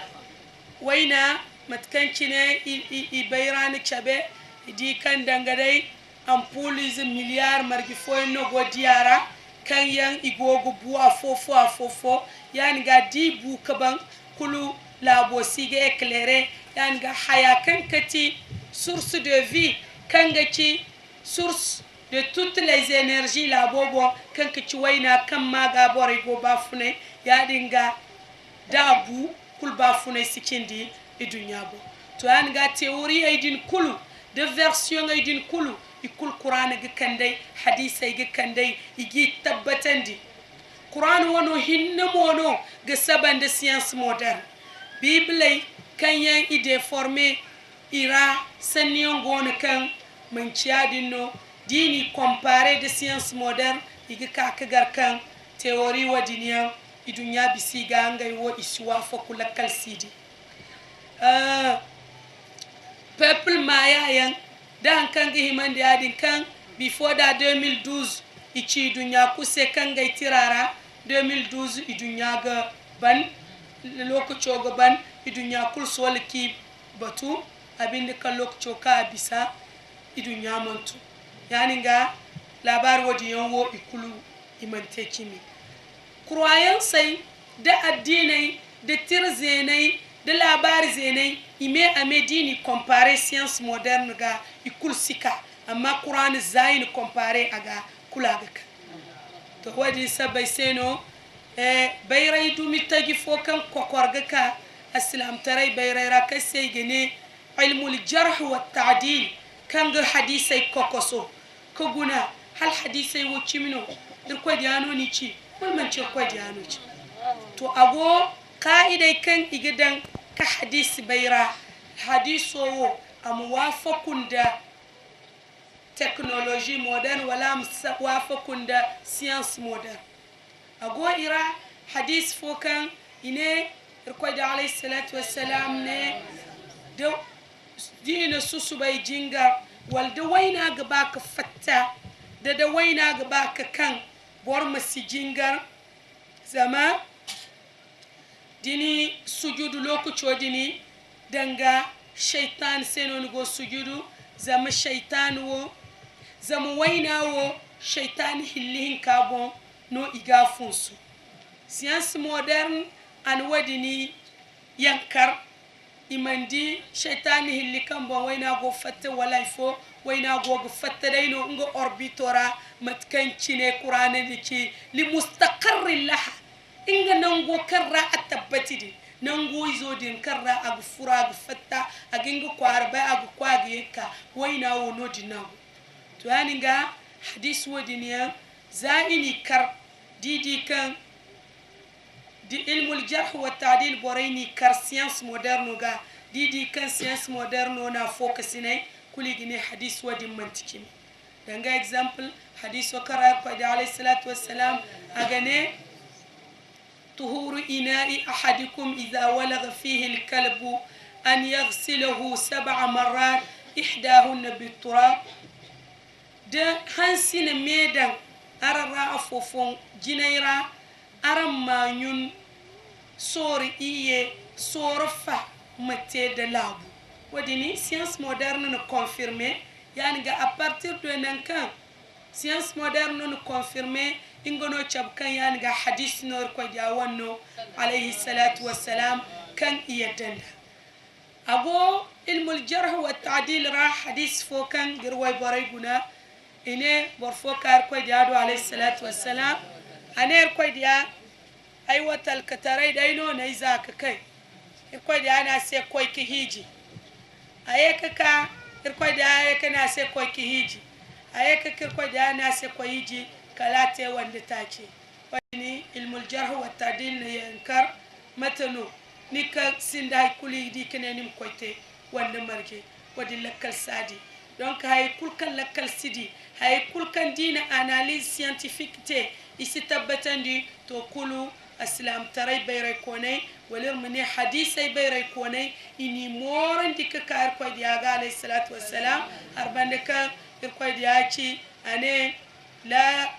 Speaker 1: وينا matkancine i bayrani chabe di kan dangadai ampulis milliard margi foyno go diara kan yan igogo bu afofo yani ga di bu kaban kulu labo sige éclairé yani ga haya kan kati source de vie kan gaci source de toutes les énergies labobo kan kaci wayna kan maga bore go bafune ya dinga dabu kul bafune sikindi idunya bo to yani ga théorie aydin kulu de version aydin kulu ikul qur'an ga kandai hadisi ga kandai igi tabbatandi qur'an wono hinna mono ga saban de science moderne bible kan yan ide formé ira sannion gona kan manciadino dini comparé de science moderne igi ka kagar kan théorie wadiniya idunya bisiga ngai wo iswa fokula kalsidi peuple maya yan dan kan gi himande adin kan before da 2012 ichi dunya kuse kan ga tirara 2012 idunya ga ban lokaco ga ban idunya kul solki batu abinda kan lokaco ka bisa idunya mantu yani ga labar wadi yanwo ikulu imante kimi croyance sai da addinai da tirzenai de labar zenai ime amedini comparer science moderne ga ikul sika amma qur'an zain comparer aga kulaga to wadi sabai seno bayrai dumi tagi fokan kokorga ka aslam tarai bayrai ra kasai gene ilmul jarh wa ta'dil kan ga hadisai kokoso ko guna hal hadisai wuci mino irko diano ni ci wal man ci ko diano ci to ago قائدة كان إجدان كحديث بيرا حديثه أموافقون دا تكنولوجي مودرن ولا موافقون دا سيانس مودرن أقول إيرا حديث فوكان إنه ركوع عليه الصلاة والسلام نه دو دين سوسو باي جينغا والدوينا غباك فتا دوينا غباك كان بورمسي جينغا زمان dini sujudu lokaco dini danga shaitan seno go sujudu zama shaitan wo zama waina wo shaitan hillihin kabon no iga funsu science moderne an wadini yankar imandi shaitan hilli kan bon waina go fatta wala ifo waina go fatta dayno ngo orbitora matkan cine qur'ana diki li mustaqarr laha inga nango karra atabbatidi nango izodin karra agu fura agu fatta aginga kwarba agu kwagiyeka waina wono dinago to yaninga hadis wodiniya zaini kar didi kan di ilmul jarh wa ta'dil boraini kar science moderne ga didi kan science moderne na focusine kuligini hadis wadin mantikin danga example hadis wakara ko alayhi salatu wassalam agane طهور إناء أحدكم إذا ولغ فيه الكلب أن يغسله 7 مرات إحداهن بالتراب ده هنسين ميدان أرى أفوفون جنيرا أرى مانيون صور إيه صور فا متى لابو وديني سيانس مودرن نكونفيرمي يعني à partir de nankan science moderne nous confirmer ingono chab kan yan ga hadis nor ko jawanno alayhi salatu wassalam kan iyadanda ago ilmul jarh wa ta'dil ra hadis fo kan girway boray guna ine bor fo kar ko jaado alayhi salatu wassalam aner ko dia ay watal kataray dayno nay zaka kai ko dia na se ko ki hiji ayeka ka ko dia ayeka na se ko ki hiji ayeka ko dia na se ko hiji kalate wanda tace wani ilmul jarh wa ta'dil ne yankar matano nika sinda kuli di kenenim koyte wanda marje wadi lakkal sadi donc hay kulkan lakkal sidi hay kulkan dina analyse scientifique te isi tabbatandi to kulu aslam taray bayray konay walir mini hadisay bayray konay ini moran dikka kar ko diaga alayhi salatu wassalam arbande ka ko diaci ane la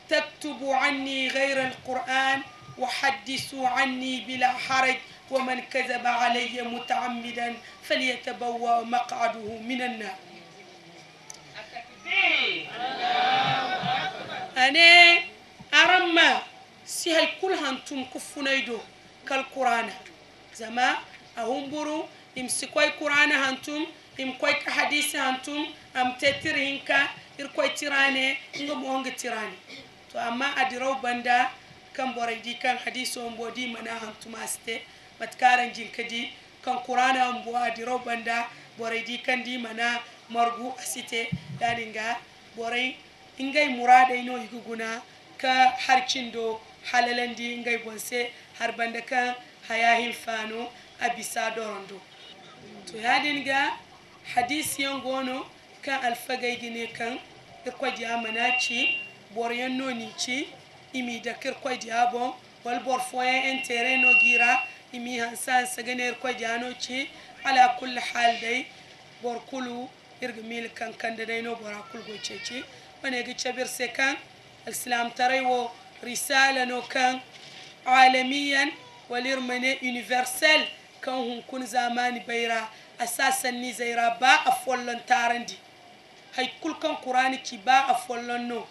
Speaker 1: تكتبوا عني غير القرآن وحدثوا عني بلا حرج ومن كذب علي متعمدا فليتبوأ مقعده من النار أنا أرمى سهل كل هنتم كفنيدو كالقرآن زما أهم برو إمسكوا القرآن هنتم إمكوا كحديث هنتم أم تترهنك إركوا تراني إنهم هنگ تراني to amma adiraw banda kan boraydi kan hadiso on bodi mana hantumaste matkaran jinkadi kan qur'ana on bo adiraw banda boraydi kan di mana margu asite daninga boray ingay murada ino iguguna ka harcindo halalandi ingay bonse har banda kan hayahin fano abisa dorondo to yadinga hadisi yangono kan alfagay gine kan ko jamana ci boryan noni ci imi da kir ko diabon wal bor foye intérêt no gira imi hansan saganer ko diano ci ala kull hal dai bor kulu irgmil kan kanda dai no bora kul go ceci wane ga chabir se kan islam taraywo risala no kan alamiyan walirmane universel kan hun kun zamani bayra asasan ni zaira ba afollon tarandi hay kul kan qur'ani ci ba afollon no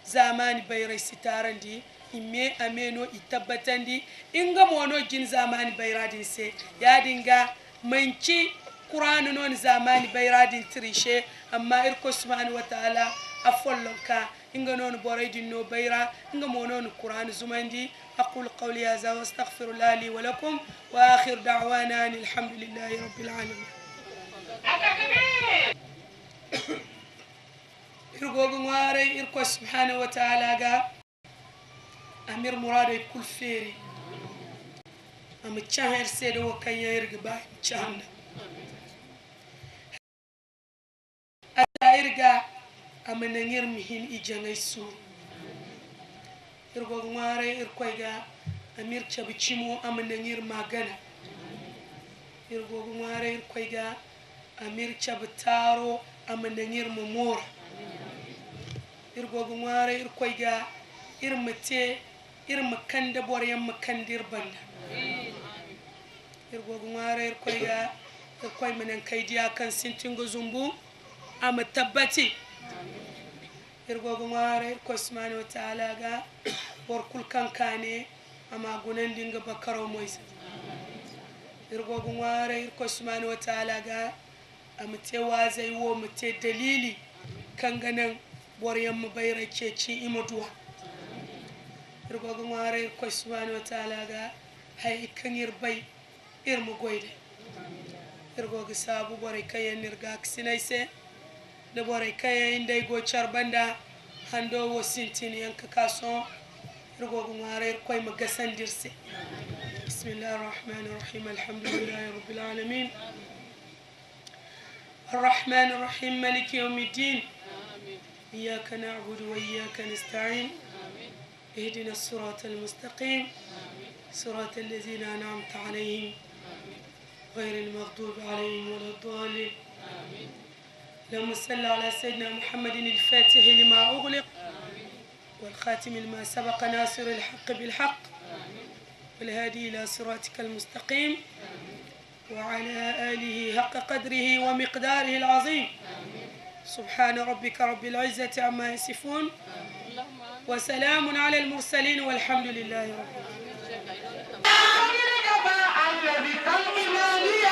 Speaker 1: zamani bayrai sitarandi imme ameno itabbatandi inga mono jin zamani bayradin se ya dinga manci qur'anu non zamani bayradin trishe amma irko subhanahu wa ta'ala afollonka inga non boraydin no bayra inga mono no qur'an zumandi aqul qawli hadha wa astaghfirullah li wa lakum wa akhir da'wana alhamdulillahi rabbil alamin irgogo ngare irko subhanahu wa ta'ala ga amir murade kul feri am chaher sedo wakaya irga ba chanda ata irga amana ngir mihin ijangay su irgogo ngare irko ga amir chabichimo amana ngir magana irgogo ngare irko ga amir chabtaro amana ngir momora irgogo ngare irkoy ga irmate irmakanda boryam makandir banda irgogo ngare irkoy ga irkoy manan kaydiya kan sintingo zumbu ama tabbati irgogo ngare irkoy subhanahu wa ta'ala ga borkul kankane ama gunandinga bakaro moysa irgogo ngare irkoy subhanahu wa ta'ala ga amate wazai wo mate dalili kanganan boryam bayra ceci imaduwa irgogo ngare ko subhanahu wa ta'ala ga hay kangir bay irmu goyde irgogo sabu boray kayen nirga sinayse de boray kayen ndey go charbanda hando wo sintini yanka kaso irgogo ngare ko ma gasandirse bismillahir rahmanir rahim alhamdulillahi rabbil alamin الرحمن الرحيم مالك يوم الدين إياك نعبد وإياك نستعين اهدنا الصراط المستقيم صراط الذين أنعمت عليهم غير المغضوب عليهم ولا الضالين اللهم صل على سيدنا محمد الفاتح لما أغلق والخاتم لما سبق ناصر الحق بالحق والهادي إلى صراطك المستقيم وعلى آله حق قدره ومقداره العظيم سبحان ربك رب العزة عما يصفون وسلام على المرسلين والحمد لله رب العالمين.